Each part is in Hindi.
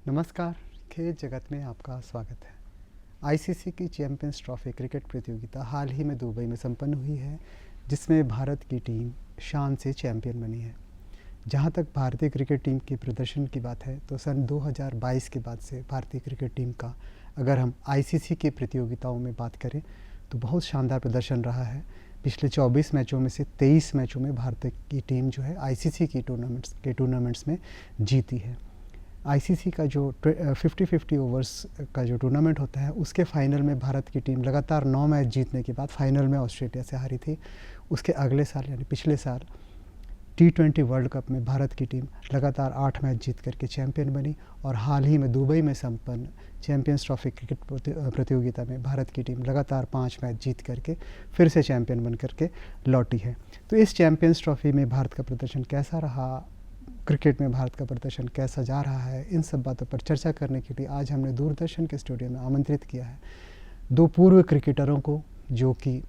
नमस्कार, खेल जगत में आपका स्वागत है। आईसीसी की चैंपियंस ट्रॉफी क्रिकेट प्रतियोगिता हाल ही में दुबई में संपन्न हुई है, जिसमें भारत की टीम शान से चैंपियन बनी है। जहां तक भारतीय क्रिकेट टीम के प्रदर्शन की बात है तो सन 2022 के बाद से भारतीय क्रिकेट टीम का अगर हम आईसीसी की प्रतियोगिताओं में बात करें तो बहुत शानदार प्रदर्शन रहा है। पिछले 24 मैचों में से 23 मैचों में भारत की टीम जो है आईसीसी की टूर्नामेंट्स में जीती है। आईसीसी का जो 50-50 ओवर्स का जो टूर्नामेंट होता है उसके फाइनल में भारत की टीम लगातार 9 मैच जीतने के बाद फाइनल में ऑस्ट्रेलिया से हारी थी। उसके अगले साल यानी पिछले साल T20 वर्ल्ड कप में भारत की टीम लगातार 8 मैच जीत करके चैंपियन बनी और हाल ही में दुबई में संपन्न चैंपियंस ट्रॉफी क्रिकेट प्रतियोगिता में भारत की टीम लगातार 5 मैच जीत करके फिर से चैंपियन बन करके लौटी है। तो इस चैंपियंस ट्रॉफी में भारत का प्रदर्शन कैसा रहा, क्रिकेट में भारत का प्रदर्शन कैसा जा रहा है, इन सब बातों पर चर्चा करने के लिए आज हमने दूरदर्शन के स्टूडियो में आमंत्रित किया है दो पूर्व क्रिकेटरों को, जो कि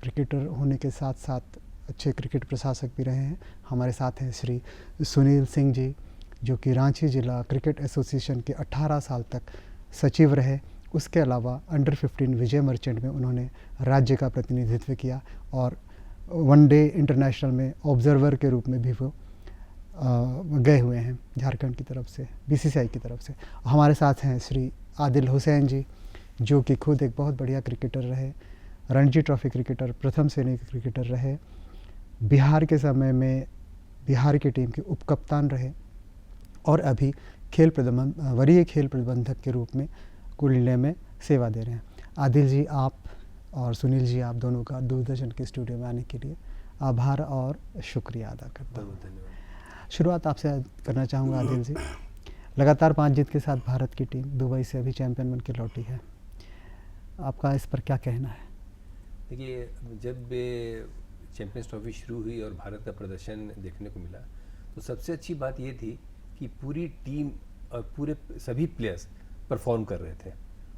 क्रिकेटर होने के साथ साथ अच्छे क्रिकेट प्रशासक भी रहे हैं। हमारे साथ हैं श्री सुनील सिंह जी, जो कि रांची जिला क्रिकेट एसोसिएशन के 18 साल तक सचिव रहे। उसके अलावा अंडर 15 विजय मर्चेंट में उन्होंने राज्य का प्रतिनिधित्व किया और वनडे इंटरनेशनल में ऑब्जर्वर के रूप में भी वो गए हुए हैं झारखंड की तरफ से, बीसीसीआई की तरफ से। हमारे साथ हैं श्री आदिल हुसैन जी, जो कि खुद एक बहुत बढ़िया क्रिकेटर रहे, रणजी ट्रॉफी क्रिकेटर, प्रथम श्रेणी के क्रिकेटर रहे, बिहार के समय में बिहार की टीम के उपकप्तान रहे और अभी वरीय खेल प्रबंधक के रूप में कुल्ले में सेवा दे रहे हैं। आदिल जी आप और सुनील जी आप दोनों का दूरदर्शन के स्टूडियो में आने के लिए आभार और शुक्रिया अदा करता हूँ। शुरुआत आपसे करना चाहूँगा आदिल जी। लगातार 5 जीत के साथ भारत की टीम दुबई से अभी चैंपियन बन के लौटी है, आपका इस पर क्या कहना है? देखिए, जब चैंपियंस ट्रॉफी शुरू हुई और भारत का प्रदर्शन देखने को मिला तो सबसे अच्छी बात ये थी कि पूरी टीम और पूरे सभी प्लेयर्स परफॉर्म कर रहे थे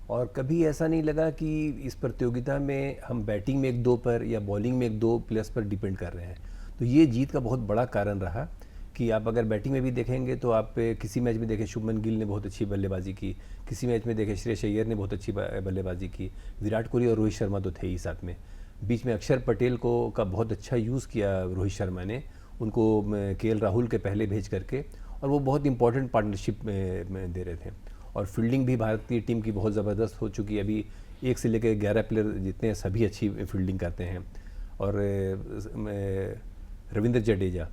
और कभी ऐसा नहीं लगा कि इस प्रतियोगिता में हम बैटिंग में 1-2 पर या बॉलिंग में 1-2 प्लेयर्स पर डिपेंड कर रहे हैं। तो ये जीत का बहुत बड़ा कारण रहा कि आप अगर बैटिंग में भी देखेंगे तो आप किसी मैच में देखें शुभमन गिल ने बहुत अच्छी बल्लेबाजी की, किसी मैच में देखें श्रेयस अय्यर ने बहुत अच्छी बल्लेबाजी की, विराट कोहली और रोहित शर्मा तो थे ही साथ में। बीच में अक्षर पटेल का बहुत अच्छा यूज़ किया रोहित शर्मा ने, उनको केएल राहुल के पहले भेज करके, और वो बहुत इंपॉर्टेंट पार्टनरशिप में दे रहे थे। और फील्डिंग भी भारतीय टीम की बहुत ज़बरदस्त हो चुकी है। अभी 1 से लेकर 11 प्लेयर जितने हैं सभी अच्छी फील्डिंग करते हैं। और रविंद्र जडेजा,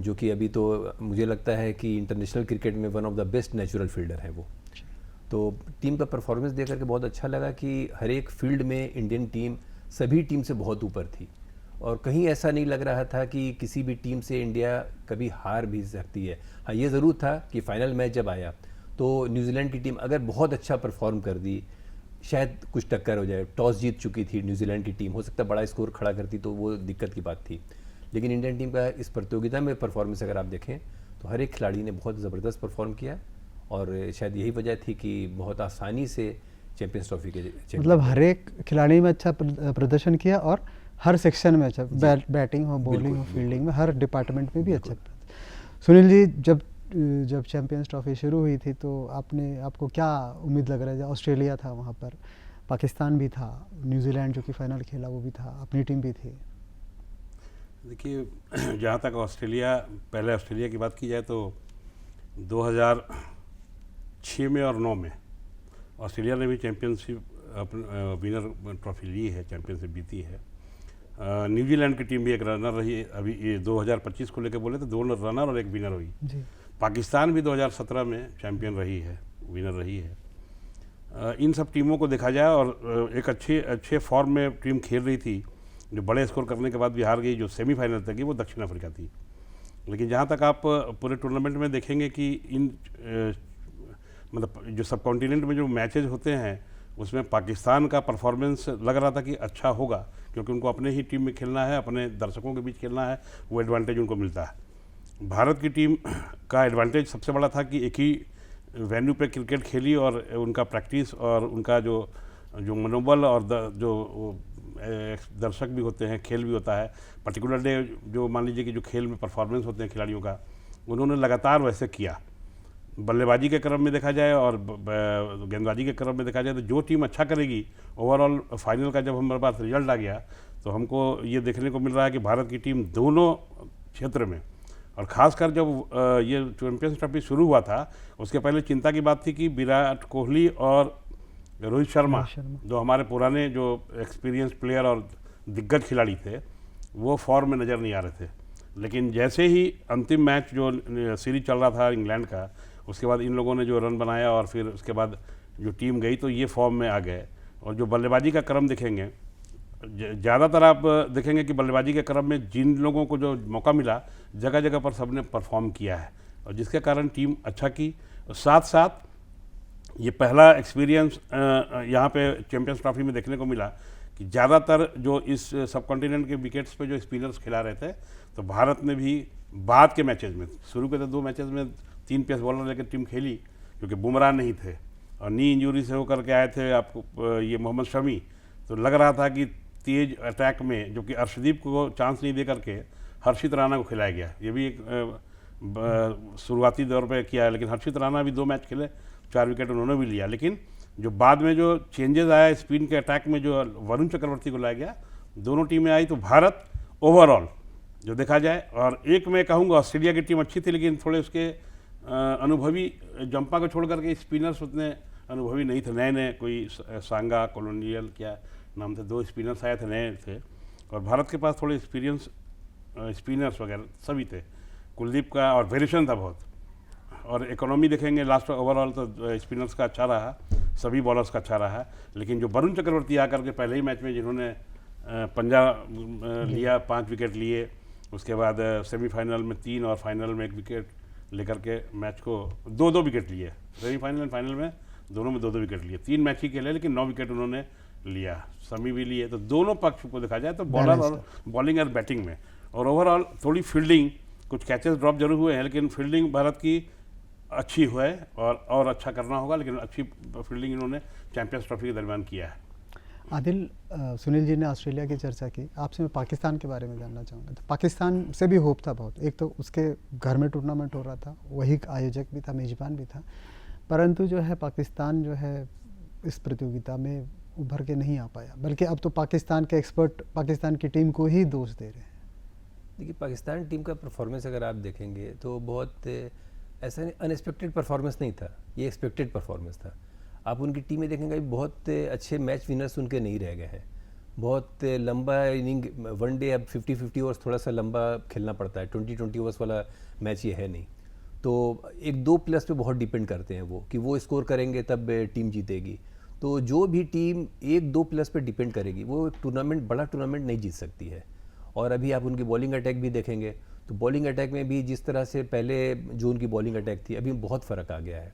जो कि अभी तो मुझे लगता है कि इंटरनेशनल क्रिकेट में one of the best natural fielder है वो। तो टीम का परफॉर्मेंस देख करके बहुत अच्छा लगा कि हर एक फील्ड में इंडियन टीम सभी टीम से बहुत ऊपर थी और कहीं ऐसा नहीं लग रहा था कि किसी भी टीम से इंडिया कभी हार भी सकती है। हाँ, ये ज़रूर था कि फाइनल मैच जब आया तो न्यूजीलैंड की टीम अगर बहुत अच्छा परफॉर्म कर दी शायद कुछ टक्कर हो जाए। टॉस जीत चुकी थी न्यूजीलैंड की टीम, हो सकता है बड़ा स्कोर खड़ा करती तो वो दिक्कत की बात थी। लेकिन इंडियन टीम का इस प्रतियोगिता में परफॉर्मेंस अगर आप देखें तो हर एक खिलाड़ी ने बहुत ज़बरदस्त परफॉर्म किया और शायद यही वजह थी कि बहुत आसानी से चैंपियंस ट्रॉफी के मतलब हर एक खिलाड़ी में अच्छा प्रदर्शन किया और हर सेक्शन में अच्छा, बैटिंग हो, बॉलिंग हो, फील्डिंग में, हर डिपार्टमेंट में भी अच्छा। सुनील जी, जब चैंपियंस ट्रॉफी शुरू हुई थी तो आपको क्या उम्मीद लग रहा है? ऑस्ट्रेलिया था वहाँ पर, पाकिस्तान भी था, न्यूजीलैंड जो कि फाइनल खेला वो भी था, अपनी टीम भी थी। देखिए, जहाँ तक पहले ऑस्ट्रेलिया की बात की जाए तो 2006 में और 9 में ऑस्ट्रेलिया ने भी चैंपियनशिप विनर ट्रॉफी ली है, चैंपियनशिप जीती है। न्यूजीलैंड की टीम भी एक रनर रही। अभी ये 2025 को लेकर बोले तो 2 रनर और 1 विनर हुई जी। पाकिस्तान भी 2017 में चैंपियन रही है, विनर रही है। इन सब टीमों को देखा जाए और एक अच्छे फॉर्म में टीम खेल रही थी। जो बड़े स्कोर करने के बाद भी हार गई, जो सेमीफाइनल तक गई, वो दक्षिण अफ्रीका थी। लेकिन जहाँ तक आप पूरे टूर्नामेंट में देखेंगे कि मतलब जो सब कॉन्टिनेंट में जो मैचेज होते हैं उसमें पाकिस्तान का परफॉर्मेंस लग रहा था कि अच्छा होगा, क्योंकि उनको अपने ही टीम में खेलना है, अपने दर्शकों के बीच खेलना है, वो एडवांटेज उनको मिलता है। भारत की टीम का एडवांटेज सबसे बड़ा था कि एक ही वेन्यू पे क्रिकेट खेली और उनका प्रैक्टिस और उनका जो मनोबल और जो दर्शक भी होते हैं, खेल भी होता है, पर्टिकुलर डे जो मान लीजिए कि जो खेल में परफॉर्मेंस होते हैं खिलाड़ियों का, उन्होंने लगातार वैसे किया। बल्लेबाजी के क्रम में देखा जाए और गेंदबाजी के क्रम में देखा जाए तो जो टीम अच्छा करेगी ओवरऑल फाइनल का जब हमारे पास रिजल्ट आ गया तो हमको ये देखने को मिल रहा है कि भारत की टीम दोनों क्षेत्र में, और ख़ासकर जब ये चैंपियंस ट्रॉफी शुरू हुआ था उसके पहले चिंता की बात थी कि विराट कोहली और रोहित शर्मा जो हमारे पुराने जो एक्सपीरियंस प्लेयर और दिग्गज खिलाड़ी थे वो फॉर्म में नज़र नहीं आ रहे थे। लेकिन जैसे ही अंतिम मैच जो सीरीज चल रहा था इंग्लैंड का, उसके बाद इन लोगों ने जो रन बनाया और फिर उसके बाद जो टीम गई तो ये फॉर्म में आ गए। और जो बल्लेबाजी का क्रम देखेंगे, ज़्यादातर आप देखेंगे कि बल्लेबाजी के क्रम में जिन लोगों को जो मौका मिला जगह जगह पर सबने परफॉर्म किया है और जिसके कारण टीम अच्छा की। साथ साथ ये पहला एक्सपीरियंस यहाँ पे चैंपियंस ट्रॉफी में देखने को मिला कि ज़्यादातर जो इस सब कॉन्टिनेंट के विकेट्स पे जो स्पिनर्स खिला रहे थे, तो भारत ने भी बाद के मैचेस में, शुरू के तो 2 मैचेस में 3 पेस बॉलर लेकर टीम खेली क्योंकि बुमराह नहीं थे और नी इंजरी से होकर के आए थे आपको ये मोहम्मद शमी, तो लग रहा था कि तेज अटैक में जो कि अर्शदीप को चांस नहीं दे करके हर्षित राणा को खिलाया गया, ये भी एक शुरुआती दौर पे किया है। लेकिन हर्षित राणा भी 2 मैच खेले, 4 विकेट उन्होंने भी लिया। लेकिन जो बाद में जो चेंजेस आया स्पिन के अटैक में, जो वरुण चक्रवर्ती को लाया गया, दोनों टीमें आई तो भारत ओवरऑल जो देखा जाए, और एक मैं कहूँगा ऑस्ट्रेलिया की टीम अच्छी थी लेकिन थोड़े उसके अनुभवी जंपा को छोड़ करके स्पिनर्स उतने अनुभवी नहीं थे, नए नए कोई सांगा कॉलोनियल क्या नाम थे, 2 स्पिनर्स आए थे, नए थे। और भारत के पास थोड़े एक्सपीरियंस स्पिनर्स वगैरह सभी थे, कुलदीप का और वेरिएशन था बहुत। और इकोनॉमी देखेंगे लास्ट ओवरऑल तो स्पिनर्स का अच्छा रहा, सभी बॉलर्स का अच्छा रहा। लेकिन जो वरुण चक्रवर्ती आकर के पहले ही मैच में जिन्होंने पंजा लिया, 5 विकेट लिए, उसके बाद सेमीफाइनल में 3 और फाइनल में 1 विकेट लेकर के मैच को 2-2 विकेट लिए, सेमीफाइनल एंड फाइनल में दोनों में 2-2 विकेट लिए। 3 मैच ही खेले लेकिन 9 विकेट उन्होंने लिया, समी भी लिए। तो दोनों पक्ष को देखा जाए तो बॉलर और बॉलिंग और बैटिंग में, और ओवरऑल थोड़ी फील्डिंग, कुछ कैचेस ड्रॉप जरूर हुए हैं लेकिन फील्डिंग भारत की अच्छी हुई और अच्छा करना होगा। लेकिन अच्छी फील्डिंग इन्होंने चैंपियंस ट्रॉफी के दरमियान किया है। आदिल, सुनील जी ने ऑस्ट्रेलिया की चर्चा की, आपसे मैं पाकिस्तान के बारे में जानना चाहूँगा। तो पाकिस्तान से भी होप था बहुत, एक तो उसके घर में टूर्नामेंट हो रहा था, वही आयोजक भी था, मेजबान भी था, परंतु जो है पाकिस्तान जो है इस प्रतियोगिता में उभर के नहीं आ पाया, बल्कि अब तो पाकिस्तान के एक्सपर्ट पाकिस्तान की टीम को ही दोष दे रहे हैं। देखिए, पाकिस्तान टीम का परफॉर्मेंस अगर आप देखेंगे तो बहुत ऐसा अनएक्सपेक्टेड परफॉर्मेंस नहीं था, ये एक्सपेक्टेड परफॉर्मेंस था। आप उनकी टीमें देखेंगे बहुत अच्छे मैच विनर्स उनके नहीं रह गए हैं, बहुत लंबा इनिंग, वनडे अब 50-50 ओवर्स थोड़ा सा लंबा खेलना पड़ता है, 20-20 ओवर्स वाला मैच ये है नहीं। तो 1-2 प्लेयर्स पे बहुत डिपेंड करते हैं वो, कि वो स्कोर करेंगे तब टीम जीतेगी। तो जो भी टीम 1-2 प्लेयर्स पे डिपेंड करेगी वो टूर्नामेंट, बड़ा टूर्नामेंट नहीं जीत सकती है। और अभी आप उनकी बॉलिंग अटैक भी देखेंगे तो बॉलिंग अटैक में भी जिस तरह से पहले जो उनकी बॉलिंग अटैक थी, अभी बहुत फ़र्क आ गया है।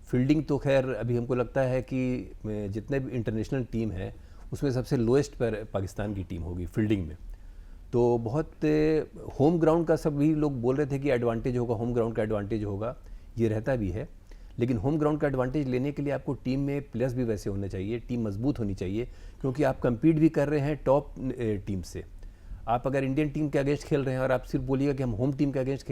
फील्डिंग तो खैर अभी हमको लगता है कि जितने भी इंटरनेशनल टीम है उसमें सबसे लोएस्ट पर पाकिस्तान की टीम होगी फील्डिंग में। तो बहुत होम ग्राउंड का सभी लोग बोल रहे थे कि एडवांटेज होगा, होम ग्राउंड का एडवांटेज होगा, ये रहता भी है। लेकिन होम ग्राउंड का एडवांटेज लेने के लिए आपको टीम में प्लेयर्स भी वैसे होने चाहिए, टीम मजबूत होनी चाहिए, क्योंकि आप कम्पीट भी कर रहे हैं टॉप टीम से। आप अगर इंडियन टीम के अगेंस्ट खेल रहे हैं और आप सिर्फ बोलिएगा कि हम होम टीम के अगेंस्ट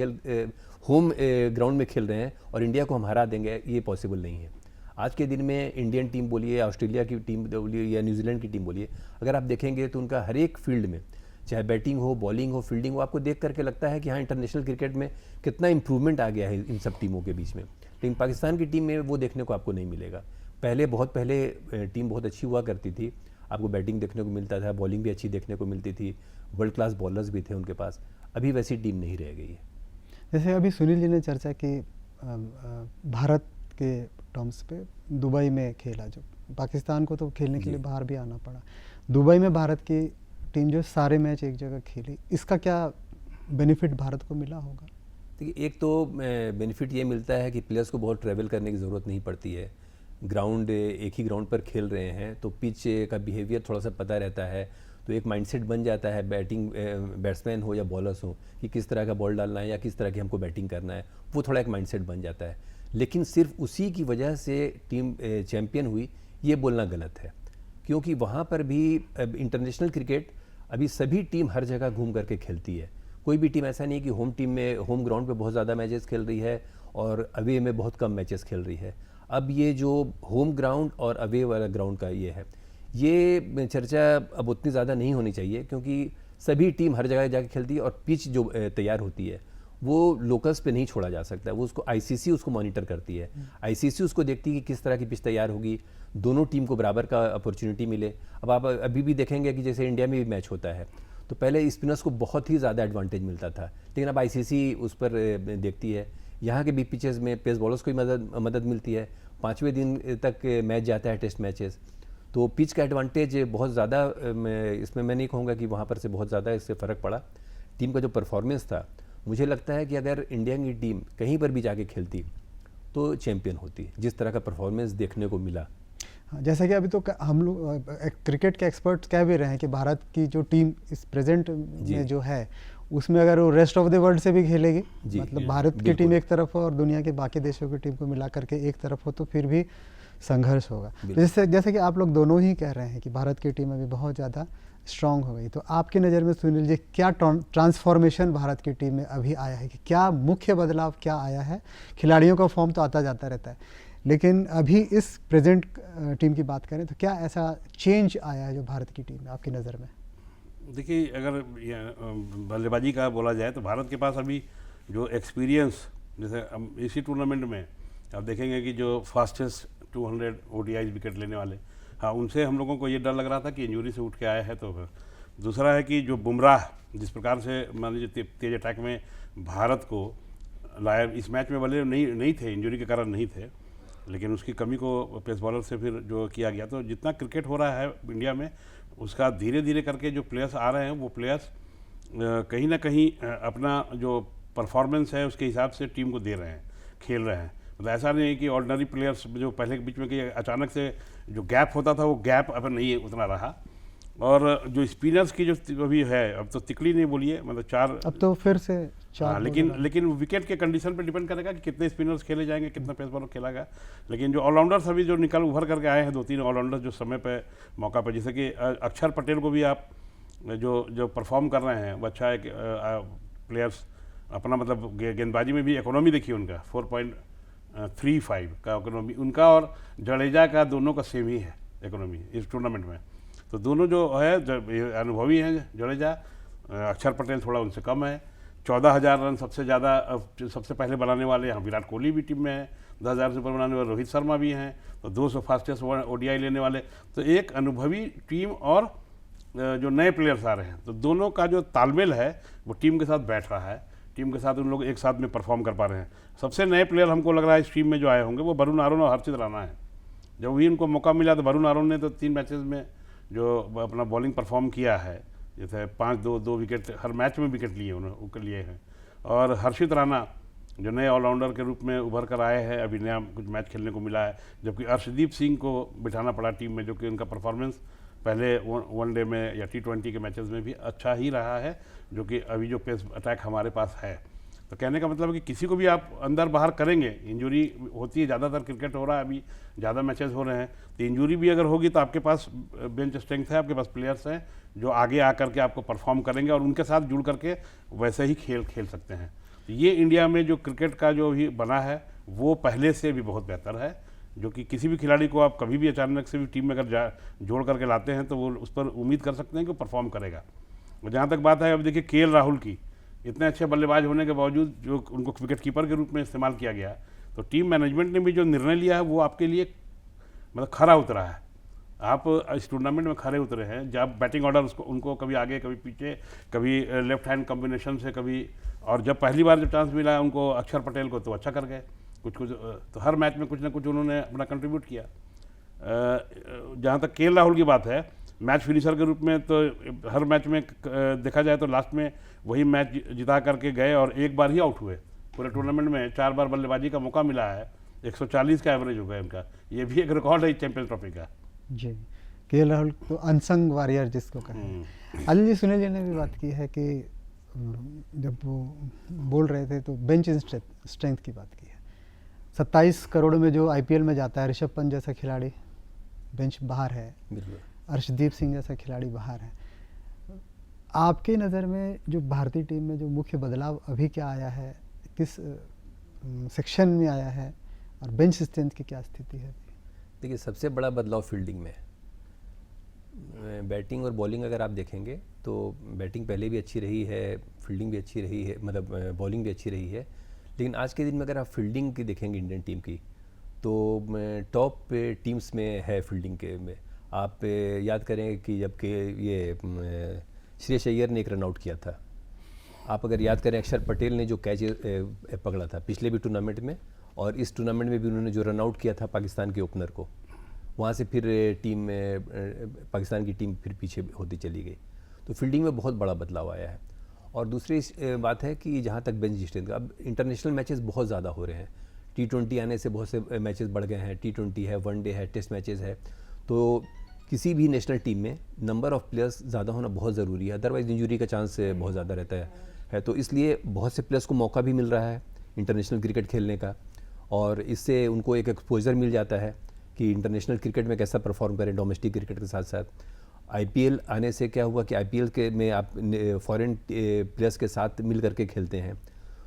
होम ग्राउंड में खेल रहे हैं और इंडिया को हम हरा देंगे, ये पॉसिबल नहीं है। आज के दिन में इंडियन टीम बोलिए या ऑस्ट्रेलिया की टीम बोलिए या न्यूजीलैंड की टीम बोलिए, अगर आप देखेंगे तो उनका हर एक फील्ड में, चाहे बैटिंग हो, बॉलिंग हो, फील्डिंग हो, आपको देख करके लगता है कि हाँ, इंटरनेशनल क्रिकेट में कितना इंप्रूवमेंट आ गया है इन सब टीमों के बीच में। लेकिन पाकिस्तान की टीम में वो देखने को आपको नहीं मिलेगा। बहुत पहले टीम बहुत अच्छी हुआ करती थी, आपको बैटिंग देखने को मिलता था, बॉलिंग भी अच्छी देखने को मिलती थी, वर्ल्ड क्लास बॉलर्स भी थे उनके पास। अभी वैसी टीम नहीं रह गई है। जैसे अभी सुनील जी ने चर्चा की भारत के टर्म्स पे, दुबई में खेला, जो पाकिस्तान को तो खेलने के लिए बाहर भी आना पड़ा। दुबई में भारत की टीम जो सारे मैच एक जगह खेली, इसका क्या बेनिफिट भारत को मिला होगा? देखिए, एक तो बेनिफिट ये मिलता है कि प्लेयर्स को बहुत ट्रैवल करने की ज़रूरत नहीं पड़ती है, ग्राउंड एक ही ग्राउंड पर खेल रहे हैं, तो पिच का बिहेवियर थोड़ा सा पता रहता है, तो एक माइंडसेट बन जाता है बैट्समैन हो या बॉलर्स हो कि किस तरह का बॉल डालना है या किस तरह की हमको बैटिंग करना है, वो थोड़ा एक माइंडसेट बन जाता है। लेकिन सिर्फ उसी की वजह से टीम चैम्पियन हुई, ये बोलना गलत है, क्योंकि वहाँ पर भी इंटरनेशनल क्रिकेट अभी सभी टीम हर जगह घूम करके खेलती है। कोई भी टीम ऐसा नहीं है कि होम टीम में होम ग्राउंड पे बहुत ज़्यादा मैचेस खेल रही है और अवे में बहुत कम मैचेस खेल रही है। अब ये जो होम ग्राउंड और अवे वाला ग्राउंड का ये है, ये चर्चा अब उतनी ज़्यादा नहीं होनी चाहिए, क्योंकि सभी टीम हर जगह जाके खेलती है और पिच जो तैयार होती है वो लोकल्स पे नहीं छोड़ा जा सकता। वो उसको आईसीसी उसको मॉनिटर करती है, आईसीसी उसको देखती है कि किस तरह की पिच तैयार होगी, दोनों टीम को बराबर का अपॉर्चुनिटी मिले। अब आप अभी भी देखेंगे कि जैसे इंडिया में भी मैच होता है तो पहले स्पिनर्स को बहुत ही ज़्यादा एडवांटेज मिलता था, लेकिन अब आईसीसी उस पर देखती है। यहाँ के भी पिचेस में पेस बॉलर्स को ही मदद मिलती है। 5वें दिन तक मैच जाता है, टेस्ट मैचेस, तो पिच का एडवांटेज बहुत ज़्यादा इसमें मैं नहीं कहूँगा कि वहाँ पर से बहुत ज़्यादा इससे फ़र्क पड़ा। टीम का जो परफॉर्मेंस था, मुझे लगता है कि अगर इंडिया की टीम कहीं पर भी जाके खेलती तो चैंपियन होती, जिस तरह का परफॉर्मेंस देखने को मिला। जैसा कि अभी तो हम लोग क्रिकेट के एक्सपर्ट्स कह भी रहे हैं कि भारत की जो टीम इस प्रेजेंट में जो है उसमें अगर वो रेस्ट ऑफ द वर्ल्ड से भी खेलेगी, मतलब भारत की टीम एक तरफ हो और दुनिया के बाकी देशों की टीम को मिला करके एक तरफ हो, तो फिर भी संघर्ष होगा। तो जैसे कि आप लोग दोनों ही कह रहे हैं कि भारत की टीम अभी बहुत ज़्यादा स्ट्रांग हो गई, तो आपकी नज़र में सुनील जी क्या ट्रांसफॉर्मेशन भारत की टीम में अभी आया है, कि क्या मुख्य बदलाव क्या आया है? खिलाड़ियों का फॉर्म तो आता जाता रहता है, लेकिन अभी इस प्रेजेंट टीम की बात करें तो क्या ऐसा चेंज आया है जो भारत की टीम में आपकी नज़र में? देखिए, अगर बल्लेबाजी का बोला जाए तो भारत के पास अभी जो एक्सपीरियंस, जैसे इसी टूर्नामेंट में आप देखेंगे कि जो फास्टेस्ट 200 ODI विकेट लेने वाले, हाँ, उनसे हम लोगों को ये डर लग रहा था कि इंजरी से उठ के आया है। तो दूसरा है कि जो बुमराह जिस प्रकार से मान लीजिए तेज अटैक में भारत को लाया, इस मैच में भले नहीं थे, इंजरी के कारण नहीं थे, लेकिन उसकी कमी को पेस बॉलर से फिर जो किया गया। तो जितना क्रिकेट हो रहा है इंडिया में, उसका धीरे धीरे करके जो प्लेयर्स आ रहे हैं वो प्लेयर्स कहीं ना कहीं अपना जो परफॉर्मेंस है उसके हिसाब से टीम को दे रहे हैं, खेल रहे हैं। मतलब ऐसा नहीं है कि ऑर्डिनरी प्लेयर्स जो पहले के बीच में कि अचानक से जो गैप होता था वो गैप अब नहीं उतना रहा। और जो स्पिनर्स की जो अभी है, अब तो तिकड़ी नहीं बोलिए, मतलब 4, अब तो फिर से 4, लेकिन विकेट के कंडीशन पे डिपेंड करेगा कि कितने स्पिनर्स खेले जाएंगे, कितना पेस बॉलर खेलेगा। लेकिन जो ऑलराउंडर्स अभी जो उभर करके आए हैं, 2-3 ऑलराउंडर्स जो समय पे मौका पे, जैसे कि अक्षर पटेल को भी आप जो परफॉर्म कर रहे हैं वो अच्छा है कि प्लेयर्स अपना, मतलब गेंदबाजी में भी इकोनॉमी देखिए उनका 4.35 का इकोनॉमी उनका, और जडेजा का दोनों का सेम ही है इकोनॉमी इस टूर्नामेंट में। तो दोनों जो है अनुभवी हैं जडेजा, अक्षर पटेल थोड़ा उनसे कम है। 14,000 रन सबसे ज़्यादा सबसे पहले बनाने वाले यहाँ विराट कोहली भी टीम में है, 10,000 से ऊपर बनाने वाले रोहित शर्मा भी हैं, तो 200 फास्टेस्ट ODI लेने वाले। तो एक अनुभवी टीम और जो नए प्लेयर्स आ रहे हैं, तो दोनों का जो तालमेल है वो टीम के साथ बैठ रहा है, टीम के साथ उन लोग एक साथ में परफॉर्म कर पा रहे हैं। सबसे नए प्लेयर हमको लग रहा है इस टीम में जो आए होंगे वो वरुण आरोन और हर्षित राणा है। जब भी उनको मौका मिला तो वरुण आरोन ने तो 3 मैचेस में जो अपना बॉलिंग परफॉर्म किया है, जैसे 5-2 विकेट हर मैच में विकेट लिए हैं। और हर्षित राणा जो नए ऑलराउंडर के रूप में उभर कर आए हैं, अभी नया कुछ मैच खेलने को मिला है, जबकि अर्शदीप सिंह को बिठाना पड़ा टीम में, जो कि उनका परफॉर्मेंस पहले वनडे में या T20 के मैचेस में भी अच्छा ही रहा है, जो कि अभी जो पेस अटैक हमारे पास है। तो कहने का मतलब है कि किसी को भी आप अंदर बाहर करेंगे, इंजरी होती है, ज़्यादातर क्रिकेट हो रहा है अभी, ज़्यादा मैचेस हो रहे हैं, तो इंजरी भी अगर होगी तो आपके पास बेंच स्ट्रेंथ है, आपके पास प्लेयर्स हैं जो आगे आकर के आपको परफॉर्म करेंगे और उनके साथ जुड़ करके वैसे ही खेल सकते हैं। तो ये इंडिया में जो क्रिकेट का जो भी बना है वो पहले से भी बहुत बेहतर है, जो कि किसी भी खिलाड़ी को आप कभी भी अचानक से भी टीम में अगर जोड़ करके लाते हैं तो वो उस पर उम्मीद कर सकते हैं कि परफॉर्म करेगा। और जहाँ तक बात है, अब देखिए KL राहुल की, इतने अच्छे बल्लेबाज होने के बावजूद जो उनको विकेट कीपर के रूप में इस्तेमाल किया गया, तो टीम मैनेजमेंट ने भी जो निर्णय लिया है वो आपके लिए मतलब खरा उतरा है। आप इस टूर्नामेंट में खरे उतरे हैं, जब बैटिंग ऑर्डर उनको कभी आगे कभी पीछे, कभी लेफ्ट हैंड कॉम्बिनेशन से, कभी, और जब पहली बार जब चांस मिला उनको अक्षर पटेल को, तो अच्छा कर गए कुछ, तो हर मैच में कुछ ना कुछ उन्होंने अपना कंट्रीब्यूट किया। जहाँ तक KL राहुल की बात है, मैच फिनिशर के रूप में तो हर मैच में देखा जाए तो लास्ट में वही मैच जिता करके गए और एक बार ही आउट हुए। पूरे टूर्नामेंट में 4 बार बल्लेबाजी का मौका मिला है, 140 का एवरेज हो गया उनका, ये भी एक रिकॉर्ड है चैंपियंस ट्रॉफी का। जी, KL राहुल तो अनसंग वॉरियर जिसको कहें। अनिल जी, सुनील जी ने भी बात की है कि जब वो बोल रहे थे तो बेंच स्ट्रेंथ की बात की है। 27 करोड़ में जो IPL में जाता है, ऋषभ पंत जैसा खिलाड़ी बेंच बाहर है, अर्शदीप सिंह जैसा खिलाड़ी बाहर है। आपके नज़र में जो भारतीय टीम में जो मुख्य बदलाव अभी क्या आया है, किस सेक्शन में आया है और बेंच स्ट्रेंथ की क्या स्थिति है? देखिए, सबसे बड़ा बदलाव फील्डिंग में है। बैटिंग और बॉलिंग अगर आप देखेंगे तो बैटिंग पहले भी अच्छी रही है, फील्डिंग भी अच्छी रही है, मतलब बॉलिंग भी अच्छी रही है। लेकिन आज के दिन में अगर आप फील्डिंग की देखेंगे इंडियन टीम की, तो टॉप टीम्स में है फील्डिंग के में। आप याद करें कि जबकि ये श्रेयस अय्यर ने एक रन आउट किया था, आप अगर याद करें अक्षर पटेल ने जो कैच पकड़ा था पिछले भी टूर्नामेंट में, और इस टूर्नामेंट में भी उन्होंने जो रन आउट किया था पाकिस्तान के ओपनर को, वहाँ से फिर टीम पाकिस्तान की टीम फिर पीछे होती चली गई। तो फील्डिंग में बहुत बड़ा बदलाव आया है। और दूसरी बात है कि जहाँ तक बेंच स्ट्रेंथ का, अब इंटरनेशनल मैचेस बहुत ज़्यादा हो रहे हैं। T20 आने से बहुत से मैचेस बढ़ गए हैं। T20 है, वनडे है, टेस्ट मैचेस है। तो किसी भी नेशनल टीम में नंबर ऑफ़ प्लेयर्स ज़्यादा होना बहुत ज़रूरी है, अदरवाइज़ इंजरी का चांस बहुत ज़्यादा रहता है। तो इसलिए बहुत से प्लेयर्स को मौका भी मिल रहा है इंटरनेशनल क्रिकेट खेलने का, और इससे उनको एक एक्सपोजर मिल जाता है कि इंटरनेशनल क्रिकेट में कैसा परफॉर्म करें डोमेस्टिक क्रिकेट के साथ साथ। IPL आने से क्या हुआ कि IPL के में आप फॉरेन प्लेयर्स के साथ मिल करके खेलते हैं,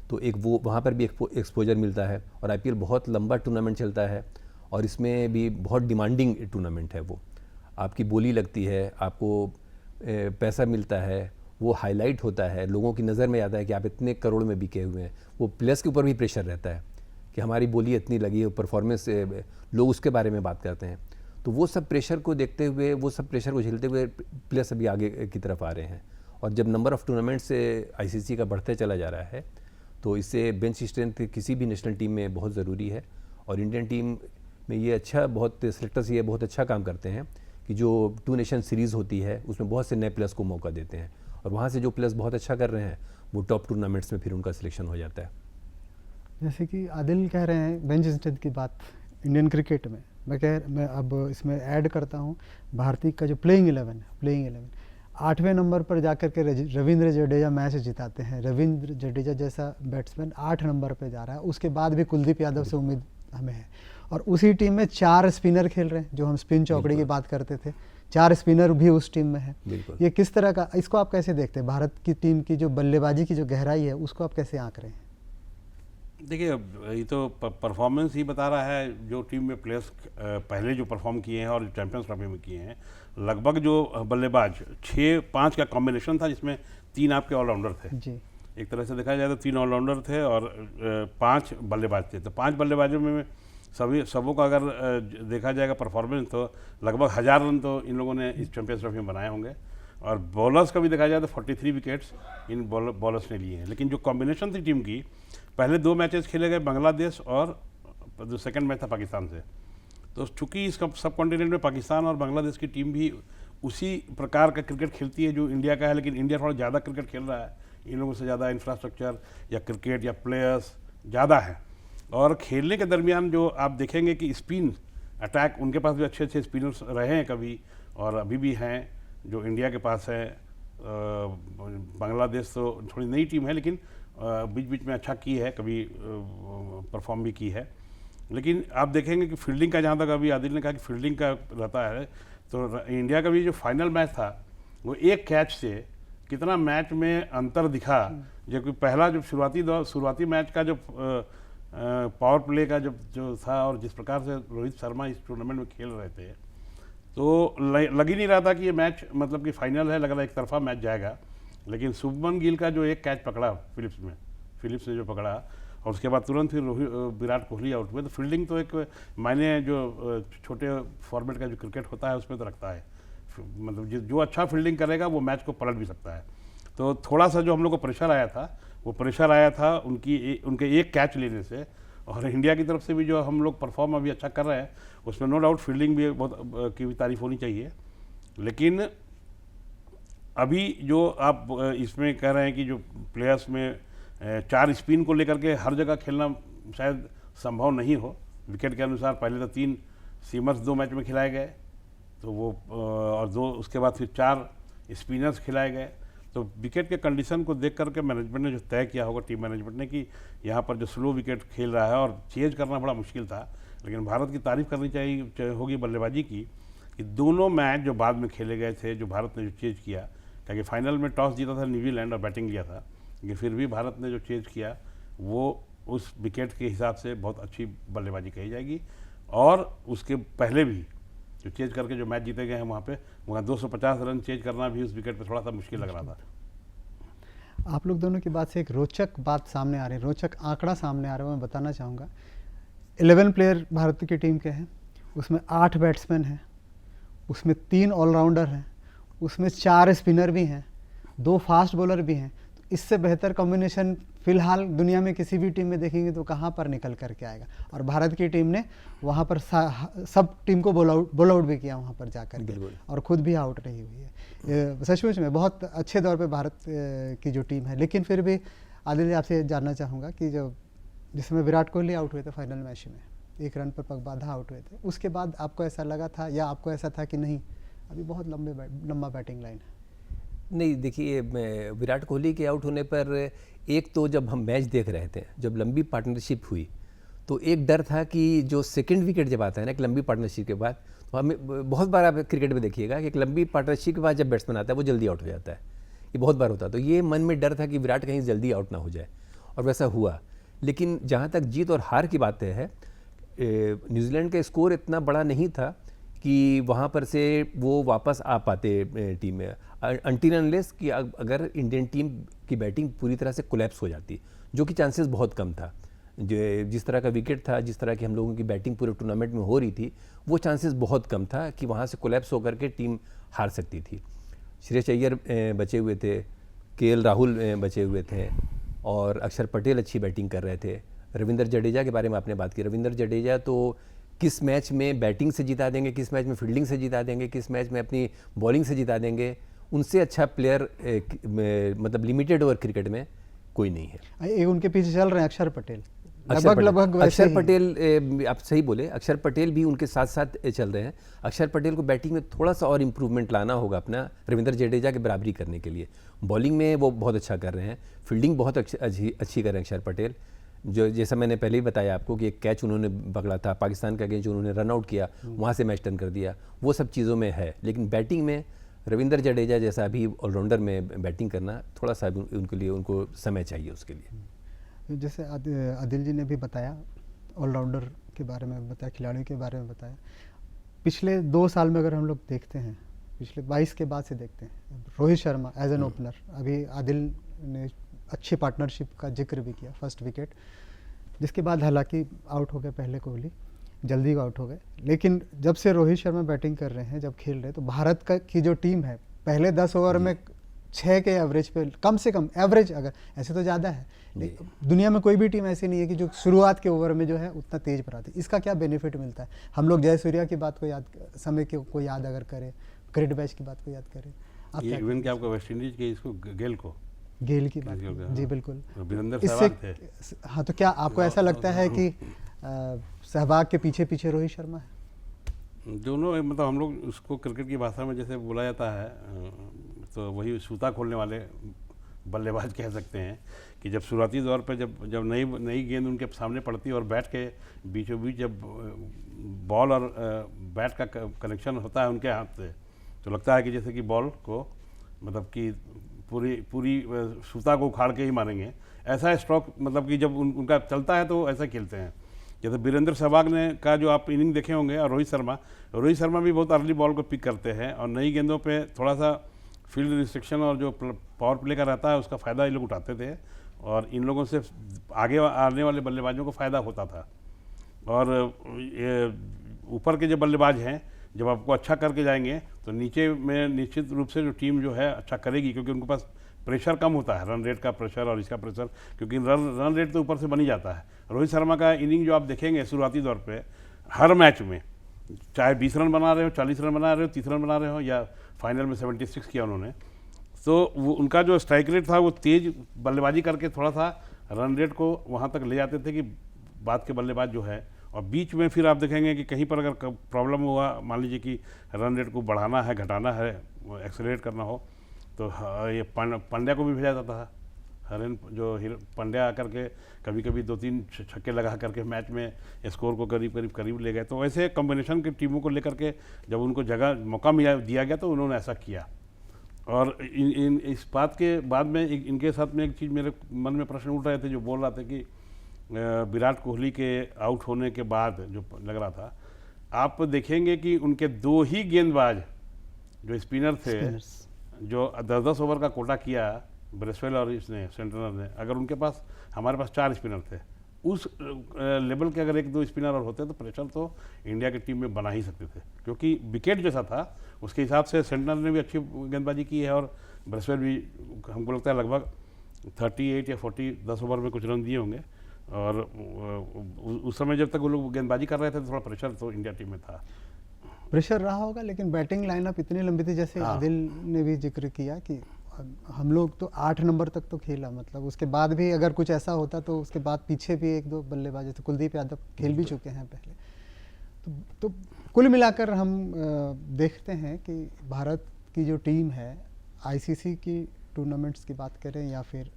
तो एक वो वहाँ पर भी एक्सपोजर मिलता है। और IPL बहुत लंबा टूर्नामेंट चलता है, और इसमें भी बहुत डिमांडिंग टूर्नामेंट है। वो आपकी बोली लगती है, आपको पैसा मिलता है, वो हाईलाइट होता है, लोगों की नज़र में आता है कि आप इतने करोड़ में बिके हुए हैं। वो प्लेयर्स के ऊपर भी प्रेशर रहता है कि हमारी बोली इतनी लगी है, परफॉर्मेंस लोग उसके बारे में बात करते हैं। तो वो सब प्रेशर को देखते हुए, वो सब प्रेशर को झेलते हुए प्लेयर्स अभी आगे की तरफ आ रहे हैं। और जब नंबर ऑफ़ टूर्नामेंट से ICC का बढ़ते चला जा रहा है, तो इससे बेंच स्ट्रेंथ किसी भी नेशनल टीम में बहुत ज़रूरी है। और इंडियन टीम में ये अच्छा, बहुत सेलेक्टर्स ये बहुत अच्छा काम करते हैं कि जो 2 नेशन सीरीज़ होती है उसमें बहुत से नए प्लेयर्स को मौका देते हैं, और वहाँ से जो प्लेयर्स बहुत अच्छा कर रहे हैं वो टॉप टूर्नामेंट्स में फिर उनका सिलेक्शन हो जाता है। जैसे कि आदिल कह रहे हैं बेंच स्ट्रेंथ की बात इंडियन क्रिकेट में, मैं अब इसमें ऐड करता हूँ भारतीय का जो प्लेइंग 11 8वें नंबर पर जाकर के रविंद्र जडेजा मैच जिताते हैं। रविंद्र जडेजा जैसा बैट्समैन 8 नंबर पर जा रहा है, उसके बाद भी कुलदीप यादव से उम्मीद हमें है। और उसी टीम में 4 स्पिनर खेल रहे हैं, जो हम स्पिन चौकड़ी की बात करते थे, 4 स्पिनर भी उस टीम में है। ये किस तरह का, इसको आप कैसे देखते हैं? भारत की टीम की जो बल्लेबाजी की जो गहराई है उसको आप कैसे आंक रहे हैं? देखिए, ये तो परफॉर्मेंस ही बता रहा है। जो टीम में प्लेयर्स पहले जो परफॉर्म किए हैं और जो चैंपियंस ट्रॉफी में किए हैं, लगभग जो बल्लेबाज 6-5 का कॉम्बिनेशन था, जिसमें 3 आपके ऑलराउंडर थे जी। एक तरह से देखा जाए तो 3 ऑलराउंडर थे और 5 बल्लेबाज थे। तो 5 बल्लेबाजों में सबों का अगर देखा जाएगा परफॉर्मेंस, तो लगभग 1000 रन तो इन लोगों ने इस चैंपियंस ट्रॉफी में बनाए होंगे। और बॉलर्स का भी देखा जाए तो 43 विकेट्स इन बॉलर्स ने लिए हैं। लेकिन जो कॉम्बिनेशन थी टीम की, पहले 2 मैचेस खेले गए बांग्लादेश और जो सेकंड मैच था पाकिस्तान से। तो चूँकि इस सब कॉन्टिनेंट में पाकिस्तान और बांग्लादेश की टीम भी उसी प्रकार का क्रिकेट खेलती है जो इंडिया का है, लेकिन इंडिया थोड़ा ज़्यादा क्रिकेट खेल रहा है, इन लोगों से ज़्यादा इंफ्रास्ट्रक्चर या क्रिकेट या प्लेयर्स ज़्यादा है। और खेलने के दरमियान जो आप देखेंगे कि स्पिन अटैक, उनके पास भी अच्छे अच्छे स्पिनर्स रहे हैं कभी, और अभी भी हैं जो इंडिया के पास है। बांग्लादेश तो थोड़ी नई टीम है, लेकिन बीच बीच में अच्छा की है, कभी परफॉर्म भी की है। लेकिन आप देखेंगे कि फील्डिंग का, जहाँ तक अभी आदिल ने कहा कि फील्डिंग का रहता है, तो इंडिया का भी जो फाइनल मैच था वो एक कैच से कितना मैच में अंतर दिखा। जबकि पहला जो शुरुआती मैच का जो पावर प्ले का जो था, और जिस प्रकार से रोहित शर्मा इस टूर्नामेंट में खेल रहे थे, तो लग ही नहीं रहा था कि ये मैच मतलब कि फाइनल है, लग रहा एक तरफा मैच जाएगा। लेकिन शुभमन गिल का जो एक कैच पकड़ा फिलिप्स ने जो पकड़ा, और उसके बाद तुरंत फिर विराट कोहली आउट हुए। तो फील्डिंग तो एक मायने जो छोटे फॉर्मेट का जो क्रिकेट होता है उसमें तो रखता है। मतलब जो अच्छा फील्डिंग करेगा वो मैच को पलट भी सकता है। तो थोड़ा सा जो हम लोग को प्रेशर आया था, वो प्रेशर आया था उनके एक कैच लेने से। और इंडिया की तरफ से भी जो हम लोग परफॉर्म अभी अच्छा कर रहे हैं, उसमें नो डाउट फील्डिंग भी बहुत की भी तारीफ होनी चाहिए। लेकिन अभी जो आप इसमें कह रहे हैं कि जो प्लेयर्स में 4 स्पिन को लेकर के हर जगह खेलना शायद संभव नहीं हो। विकेट के अनुसार पहले तो 3 सीमर्स 2 मैच में खिलाए गए, तो वो और 2 उसके बाद फिर 4 स्पिनर्स खिलाए गए। तो विकेट के कंडीशन को देख करके मैनेजमेंट ने जो तय किया होगा, टीम मैनेजमेंट ने, कि यहाँ पर जो स्लो विकेट खेल रहा है और चेज करना बड़ा मुश्किल था। लेकिन भारत की तारीफ करनी चाहिए होगी बल्लेबाजी की, कि दोनों मैच जो बाद में खेले गए थे, जो भारत ने जो चेज किया, क्योंकि फाइनल में टॉस जीता था न्यूजीलैंड और बैटिंग लिया था, लेकिन फिर भी भारत ने जो चेज किया वो उस विकेट के हिसाब से बहुत अच्छी बल्लेबाजी कही जाएगी। और उसके पहले भी जो चेज करके जो मैच जीते गए हैं वहाँ 250 रन चेज करना भी उस विकेट पे थोड़ा सा मुश्किल लग रहा था। आप लोग दोनों की बात से एक रोचक बात सामने आ रही है, रोचक आंकड़ा सामने आ रहा है, मैं बताना चाहूँगा। 11 प्लेयर भारत की टीम के हैं, उसमें 8 बैट्समैन हैं, उसमें 3 ऑलराउंडर हैं, उसमें 4 स्पिनर भी हैं, 2 फास्ट बॉलर भी हैं। तो इससे बेहतर कॉम्बिनेशन फिलहाल दुनिया में किसी भी टीम में देखेंगे तो कहाँ पर निकल करके आएगा। और भारत की टीम ने वहाँ पर सब टीम को बॉल आउट भी किया वहाँ पर जाकर के, और खुद भी आउट रही हुई है। सचमुच में बहुत अच्छे दौर पे भारत की जो टीम है। लेकिन फिर भी आदिल जी, आपसे जानना चाहूँगा कि जो जिसमें विराट कोहली आउट हुए थे फाइनल मैच में, 1 रन पर पगबाधा आउट हुए थे, उसके बाद आपको ऐसा लगा था या आपको ऐसा था कि नहीं अभी बहुत लंबा बैटिंग लाइन है? नहीं, देखिए, विराट कोहली के आउट होने पर एक तो जब हम मैच देख रहे थे, जब लंबी पार्टनरशिप हुई, तो एक डर था कि जो सेकंड विकेट जब आता है ना एक लंबी पार्टनरशिप के बाद, तो हमें बहुत बार आप क्रिकेट में देखिएगा कि एक लंबी पार्टनरशिप के बाद जब बैट्समैन आता है वो जल्दी आउट हो जाता है। ये बहुत बार होता है। तो ये मन में डर था कि विराट कहीं जल्दी आउट ना हो जाए, और वैसा हुआ। लेकिन जहाँ तक जीत और हार की बात है, न्यूजीलैंड का स्कोर इतना बड़ा नहीं था कि वहाँ पर से वो वापस आ पाते टीम में, अनटिल अनलेस कि अगर इंडियन टीम की बैटिंग पूरी तरह से कोलैप्स हो जाती, जो कि चांसेस बहुत कम था। जो जिस तरह का विकेट था, जिस तरह की हम लोगों की बैटिंग पूरे टूर्नामेंट में हो रही थी, वो चांसेस बहुत कम था कि वहाँ से कोलैप्स होकर के टीम हार सकती थी। श्रेयस अय्यर बचे हुए थे, केएल राहुल बचे हुए थे, और अक्षर पटेल अच्छी बैटिंग कर रहे थे। रविंद्र जडेजा के बारे में आपने बात की। रविंद्र जडेजा तो किस मैच में बैटिंग से जिता देंगे, किस मैच में फील्डिंग से जिता देंगे, किस मैच में अपनी बॉलिंग से जिता देंगे, उनसे अच्छा प्लेयर मतलब लिमिटेड ओवर क्रिकेट में कोई नहीं है। एक उनके पीछे चल रहे हैं अक्षर पटेल, लगभग अक्षर पटेल, आप सही बोले, अक्षर पटेल भी उनके साथ साथ चल रहे हैं। अक्षर पटेल को बैटिंग में थोड़ा सा और इम्प्रूवमेंट लाना होगा अपना रविंद्र जडेजा के बराबरी करने के लिए। बॉलिंग में वो बहुत अच्छा कर रहे हैं, फील्डिंग बहुत अच्छी कर रहे हैं अक्षर पटेल। जो जैसा मैंने पहले ही बताया आपको कि एक कैच उन्होंने पकड़ा था पाकिस्तान का, अगेंस्ट उन्होंने रन आउट किया, वहाँ से मैच टर्न कर दिया, वो सब चीज़ों में है। लेकिन बैटिंग में रविंद्र जडेजा जैसा अभी ऑलराउंडर में बैटिंग करना थोड़ा सा उनके लिए, उनको समय चाहिए उसके लिए। जैसे आदिल जी ने भी बताया, ऑलराउंडर के बारे में बताया, खिलाड़ियों के बारे में बताया। पिछले 2 साल में अगर हम लोग देखते हैं, पिछले 22 के बाद से देखते हैं, Rohit Sharma as an opener, अभी आदिल ने अच्छी पार्टनरशिप का जिक्र भी किया, फर्स्ट विकेट, जिसके बाद हालांकि आउट हो गए पहले कोहली, जल्दी आउट हो गए। लेकिन जब से रोहित शर्मा बैटिंग कर रहे हैं, जब खेल रहे हैं, तो भारत की जो टीम है पहले 10 ओवर में 6 के एवरेज पे, कम से कम एवरेज, अगर ऐसे तो ज़्यादा है, लेकिन दुनिया में कोई भी टीम ऐसी नहीं है कि जो शुरुआत के ओवर में जो है उतना तेज पर आती है। इसका क्या बेनिफिट मिलता है? हम लोग जयसूर्या की बात को याद, समय को याद अगर करें, ग्रेट बैच की बात को याद करें, ये इवन क्या आपको वेस्ट इंडीज के इसको गेल की बात, जी बिल्कुल, वीरेंद्र सहवाग थे। हाँ, तो क्या आपको ऐसा लगता है कि सहवाग के पीछे पीछे रोहित शर्मा है? दोनों, मतलब हम लोग उसको क्रिकेट की भाषा में जैसे बोला जाता है, तो वही सूता खोलने वाले बल्लेबाज कह सकते हैं कि जब शुरुआती दौर पर जब नई गेंद उनके सामने पड़ती है और बैट के बीचों बीच जब बॉल और बैट का कनेक्शन होता है उनके हाथ से, तो लगता है कि जैसे कि बॉल को, मतलब कि पूरी सूता को उखाड़ के ही मारेंगे। ऐसा स्ट्रोक, मतलब कि जब उनका चलता है तो ऐसा खेलते हैं। जैसे वीरेंद्र सहवाग ने का जो आप इनिंग देखे होंगे, और रोहित शर्मा भी बहुत अर्ली बॉल को पिक करते हैं, और नई गेंदों पे थोड़ा सा फील्ड रिस्ट्रिक्शन और जो पावर प्ले का रहता है उसका फ़ायदा ये लोग उठाते थे, और इन लोगों से आगे आने वाले बल्लेबाजों को फ़ायदा होता था। और ये ऊपर के जो बल्लेबाज हैं, जब आपको अच्छा करके जाएंगे तो नीचे में निश्चित रूप से जो टीम जो है अच्छा करेगी, क्योंकि उनके पास प्रेशर कम होता है, रन रेट का प्रेशर और इसका प्रेशर, क्योंकि रन रेट तो ऊपर से बनी जाता है। रोहित शर्मा का इनिंग जो आप देखेंगे शुरुआती दौर पे, हर मैच में चाहे 20 रन बना रहे हो, 40 रन बना रहे हो, 30 रन बना रहे हो, या फाइनल में 76 किया उन्होंने, तो वो उनका जो स्ट्राइक रेट था वो तेज़ बल्लेबाजी करके थोड़ा सा रन रेट को वहाँ तक ले जाते थे कि बाद के बल्लेबाज जो है, और बीच में फिर आप देखेंगे कि कहीं पर अगर प्रॉब्लम हुआ, मान लीजिए कि रन रेट को बढ़ाना है, घटाना है, एक्सेलरेट करना हो, तो ये पांड्या को भी भेजा जाता था। हरेन जो पांड्या आकर के कभी कभी 2-3 छक्के लगा करके मैच में स्कोर को करीब ले गए। तो ऐसे कॉम्बिनेशन की टीमों को लेकर के जब उनको मौका दिया गया तो उन्होंने ऐसा किया। और इस बात के बाद में इनके साथ में एक चीज़ मेरे मन में प्रश्न उठ रहे थे, जो बोल रहा था कि विराट कोहली के आउट होने के बाद जो लग रहा था, आप देखेंगे कि उनके 2 ही गेंदबाज जो स्पिनर थे, स्पिनर्स। जो 10-10 ओवर का कोटा किया ब्रेसवेल और इसने सेंटनर ने, अगर उनके पास, हमारे पास 4 स्पिनर थे, उस लेवल के अगर 1-2 स्पिनर और होते तो प्रेशर तो इंडिया की टीम में बना ही सकते थे, क्योंकि विकेट जैसा था उसके हिसाब से सेंटनर ने भी अच्छी गेंदबाजी की है और ब्रेसवेल भी हमको लगता है लगभग 38 या 40 10 ओवर में कुछ रन दिए होंगे। और उस समय जब तक वो लोग गेंदबाजी कर रहे थे तो थोड़ा प्रेशर तो इंडिया टीम में था। प्रेशर रहा होगा, लेकिन बैटिंग लाइनअप इतनी लंबी थी, जैसे हाँ। आदिल ने भी जिक्र किया कि हम लोग तो 8 नंबर तक तो खेला, मतलब उसके बाद भी अगर कुछ ऐसा होता तो उसके बाद पीछे भी 1-2 बल्लेबाज, तो कुलदीप यादव खेल भी चुके हैं पहले। तो कुल मिलाकर हम देखते हैं कि भारत की जो टीम है, आईसीसी की टूर्नामेंट्स की बात करें या फिर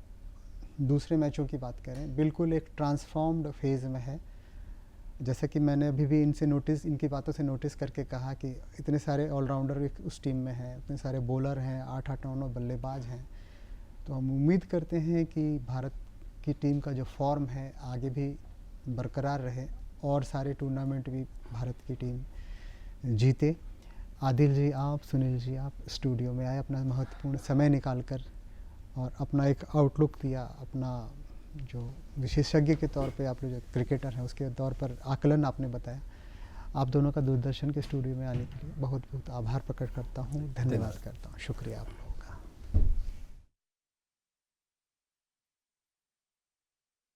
दूसरे मैचों की बात करें, बिल्कुल एक ट्रांसफॉर्म्ड फेज़ में है। जैसा कि मैंने अभी भी इनकी बातों से नोटिस करके कहा कि इतने सारे ऑलराउंडर उस टीम में हैं, इतने सारे बॉलर हैं, 8-8 9-9 बल्लेबाज हैं। तो हम उम्मीद करते हैं कि भारत की टीम का जो फॉर्म है आगे भी बरकरार रहे और सारे टूर्नामेंट भी भारत की टीम जीते। आदिल जी, आप, सुनील जी, आप स्टूडियो में आए, अपना महत्वपूर्ण समय निकाल कर और अपना एक आउटलुक दिया, अपना जो विशेषज्ञ के तौर पे आप लोग जो क्रिकेटर हैं उसके तौर पर आकलन आपने बताया। आप दोनों का दूरदर्शन के स्टूडियो में आने के लिए बहुत बहुत आभार प्रकट करता हूँ, धन्यवाद करता हूँ, शुक्रिया आपका।